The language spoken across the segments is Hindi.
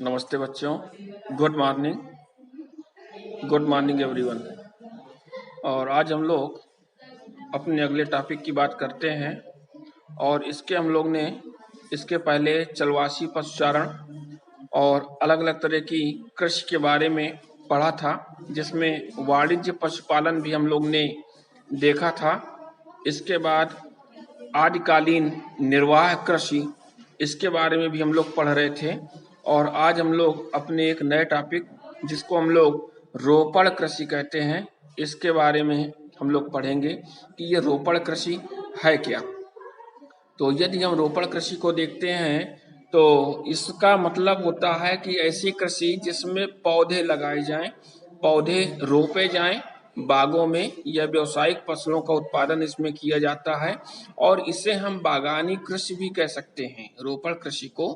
नमस्ते बच्चों। Good morning everyone. और आज हम लोग अपने अगले टॉपिक की बात करते हैं। और हम लोग ने इसके पहले चलवासी पशुचारण और अलग अलग तरह की कृषि के बारे में पढ़ा था, जिसमें वाणिज्य पशुपालन भी हम लोग ने देखा था। इसके बाद आदिकालीन निर्वाह कृषि, इसके बारे में भी हम लोग पढ़ रहे थे। और आज हम लोग अपने एक नए टॉपिक, जिसको हम लोग रोपण कृषि कहते हैं, इसके बारे में हम लोग पढ़ेंगे कि ये रोपण कृषि है क्या। तो यदि हम रोपण कृषि को देखते हैं तो इसका मतलब होता है कि ऐसी कृषि जिसमें पौधे लगाए जाएं, पौधे रोपे जाएं बागों में, या व्यावसायिक फसलों का उत्पादन इसमें किया जाता है। और इसे हम बागानी कृषि भी कह सकते हैं। रोपण कृषि को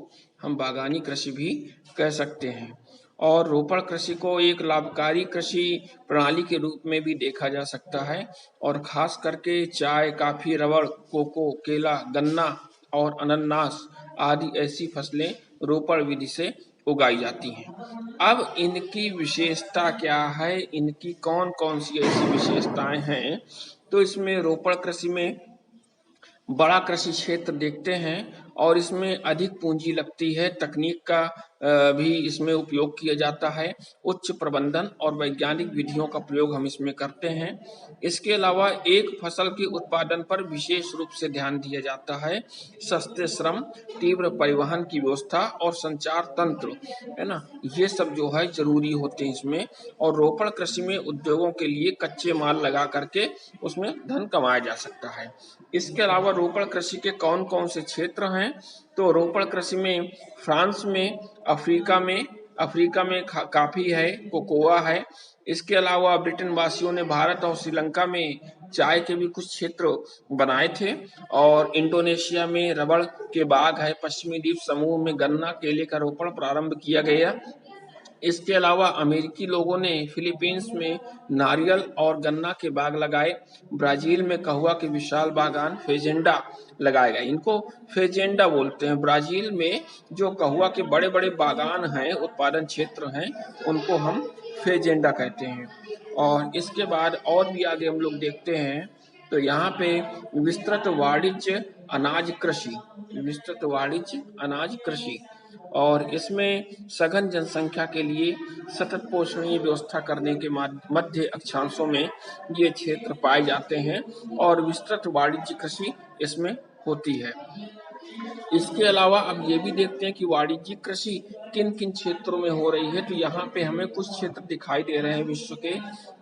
हम बागानी कृषि भी कह सकते हैं। और रोपण कृषि को एक लाभकारी कृषि प्रणाली के रूप में भी देखा जा सकता है। और खास करके चाय, काफी, रबड़, कोको, केला, गन्ना और अनानास आदि ऐसी फसलें रोपण विधि से उगाई जाती हैं। अब इनकी विशेषता क्या है, इनकी कौन कौन सी ऐसी विशेषताएं हैं, तो इसमें रोपण कृषि में बड़ा कृषि क्षेत्र देखते हैं और इसमें अधिक पूंजी लगती है। तकनीक का भी इसमें उपयोग किया जाता है। उच्च प्रबंधन और वैज्ञानिक विधियों का प्रयोग हम इसमें करते हैं। इसके अलावा एक फसल के उत्पादन पर विशेष रूप से ध्यान दिया जाता है। सस्ते श्रम, तीव्र परिवहन की व्यवस्था और संचार तंत्र, है ना, ये सब जो है जरूरी होते हैं इसमें। और रोपण कृषि में उद्योगों के लिए कच्चे माल लगा करके उसमें धन कमाया जा सकता है। इसके अलावा रोपण कृषि के कौन कौन से क्षेत्र हैं, तो रोपण कृषि में फ्रांस में, अफ्रीका में काफी है, कोकोआ है। इसके अलावा ब्रिटेन वासियों ने भारत और श्रीलंका में चाय के भी कुछ क्षेत्र बनाए थे। और इंडोनेशिया में रबड़ के बाग है। पश्चिमी द्वीप समूह में गन्ना, केले का रोपण प्रारंभ किया गया। इसके अलावा अमेरिकी लोगों ने फिलीपींस में नारियल और गन्ना के बाग लगाए। ब्राजील में कहवा के विशाल बागान, फेजेंडा, लगाए गए। इनको फेजेंडा बोलते हैं। ब्राजील में जो कहवा के बड़े बड़े बागान हैं, उत्पादन क्षेत्र हैं, उनको हम फेजेंडा कहते हैं। और इसके बाद और भी आगे हम लोग देखते हैं तो यहाँ पे विस्तृत वाणिज्य अनाज कृषि, और इसमें सघन जनसंख्या के लिए सतत पोषणीय व्यवस्था करने के मध्य अक्षांशों में ये क्षेत्र पाए जाते हैं। और विस्तृत वाणिज्य कृषि इसमें होती है। इसके अलावा अब ये भी देखते हैं कि वाणिज्यिक कृषि किन किन क्षेत्रों में हो रही है। तो यहाँ पे हमें कुछ क्षेत्र दिखाई दे रहे हैं विश्व के।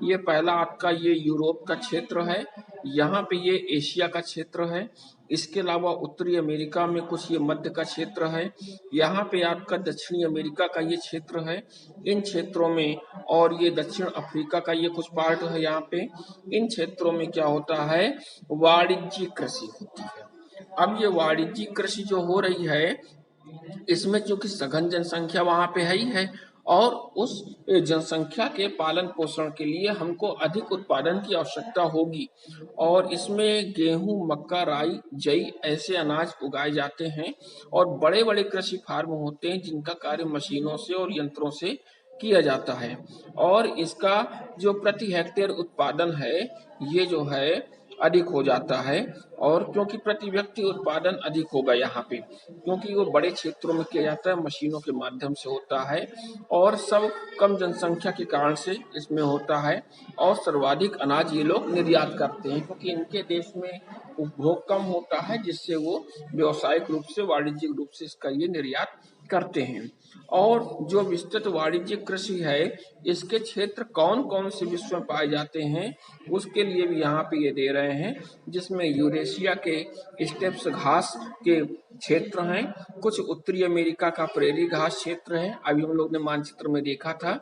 ये पहला आपका ये यूरोप का क्षेत्र है, यहाँ पे ये एशिया का क्षेत्र है। इसके अलावा उत्तरी अमेरिका में कुछ ये मध्य का क्षेत्र है। यहाँ पे आपका दक्षिणी अमेरिका का ये क्षेत्र है, इन क्षेत्रों में। और ये दक्षिण अफ्रीका का ये कुछ पार्ट है यहाँ पे। इन क्षेत्रों में क्या होता है, वाणिज्यिक कृषि होती है। अब ये वाणिज्यिक कृषि जो हो रही है, इसमें चूंकि सघन जनसंख्या वहां पे है ही है, और उस जनसंख्या के पालन पोषण के लिए हमको अधिक उत्पादन की आवश्यकता होगी। और इसमें गेहूं, मक्का, राई, जई ऐसे अनाज उगाए जाते हैं। और बड़े बड़े कृषि फार्म होते हैं जिनका कार्य मशीनों से और यंत्रों से किया जाता है। और इसका जो प्रति हेक्टेयर उत्पादन है, ये जो है अधिक हो जाता है। और क्योंकि प्रति व्यक्ति उत्पादन अधिक होगा यहाँ पे, क्योंकि वो बड़े क्षेत्रों में किया जाता है, मशीनों के माध्यम से होता है। और सब कम जनसंख्या के कारण से इसमें होता है। और सर्वाधिक अनाज ये लोग निर्यात करते हैं, क्योंकि इनके देश में उपभोग कम होता है, जिससे वो व्यावसायिक रूप से, वाणिज्यिक रूप से इसका ये निर्यात करते हैं। और जो विस्तृत वाणिज्यिक कृषि है, इसके क्षेत्र कौन कौन से विश्व में पाए जाते हैं, उसके लिए भी यहाँ पे ये दे रहे हैं, जिसमें यूरेशिया के स्टेप्स घास के क्षेत्र हैं। कुछ उत्तरी अमेरिका का प्रेरी घास क्षेत्र है, अभी हम लोग ने मानचित्र में देखा था।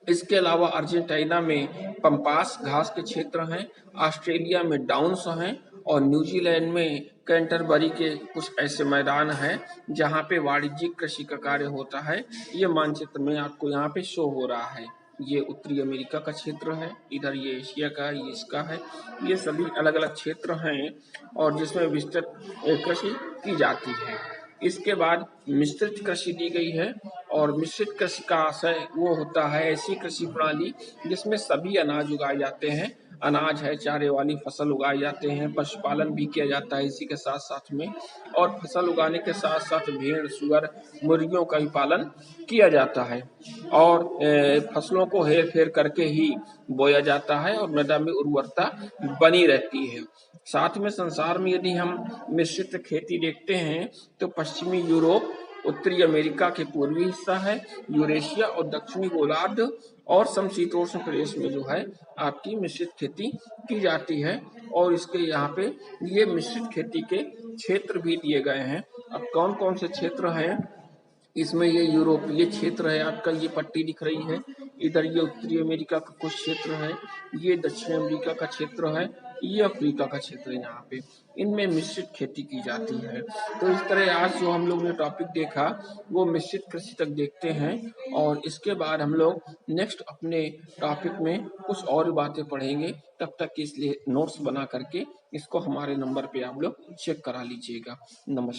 इसके अलावा अर्जेंटीना में पंपास घास के क्षेत्र हैं। ऑस्ट्रेलिया में डाउन्स हैं। और न्यूजीलैंड में कैंटरबरी के कुछ ऐसे मैदान हैं जहाँ पे वाणिज्यिक कृषि का कार्य होता है। ये मानचित्र में आपको यहाँ पे शो हो रहा है। ये उत्तरी अमेरिका का क्षेत्र है, इधर ये एशिया का, ये इसका है। ये सभी अलग अलग क्षेत्र हैं और जिसमें विस्तृत कृषि की जाती है। इसके बाद मिश्रित कृषि दी गई है, और मिश्रित कृषि का आशय वो होता है ऐसी कृषि प्रणाली जिसमें सभी अनाज उगाए जाते हैं। अनाज है, चारे वाली फसल उगाए जाते हैं, पशुपालन भी किया जाता है इसी के साथ साथ में, और फसल उगाने के साथ साथ भेड़, सुअर, मुर्गियों का भी पालन किया जाता है, और फसलों को हेर फेर करके ही बोया जाता है और मृदा में उर्वरता बनी रहती है। साथ में संसार में यदि हम मिश्रित खेती देखते हैं तो पश्चिमी यूरोप, उत्तरी अमेरिका के पूर्वी हिस्सा है, यूरेशिया और दक्षिणी गोलार्ध और समशीतोष्ण प्रदेश में जो है आपकी मिश्रित खेती की जाती है। और इसके यहाँ पे ये मिश्रित खेती के क्षेत्र भी दिए गए हैं। अब कौन कौन से क्षेत्र हैं इसमें, ये यूरोपीय क्षेत्र है आपका, ये पट्टी दिख रही है, इधर ये उत्तरी अमेरिका का कुछ क्षेत्र है, ये दक्षिण अमेरिका का क्षेत्र है, ये अफ्रीका का क्षेत्र है। यहाँ पे इनमें मिश्रित खेती की जाती है। तो इस तरह आज जो हम लोग ने टॉपिक देखा वो मिश्रित कृषि तक देखते हैं, और इसके बाद हम लोग नेक्स्ट अपने टॉपिक में कुछ और बातें पढ़ेंगे। तब तक इसलिए नोट्स बना करके इसको हमारे नंबर पे आप लोग चेक करा लीजिएगा। नमस्कार।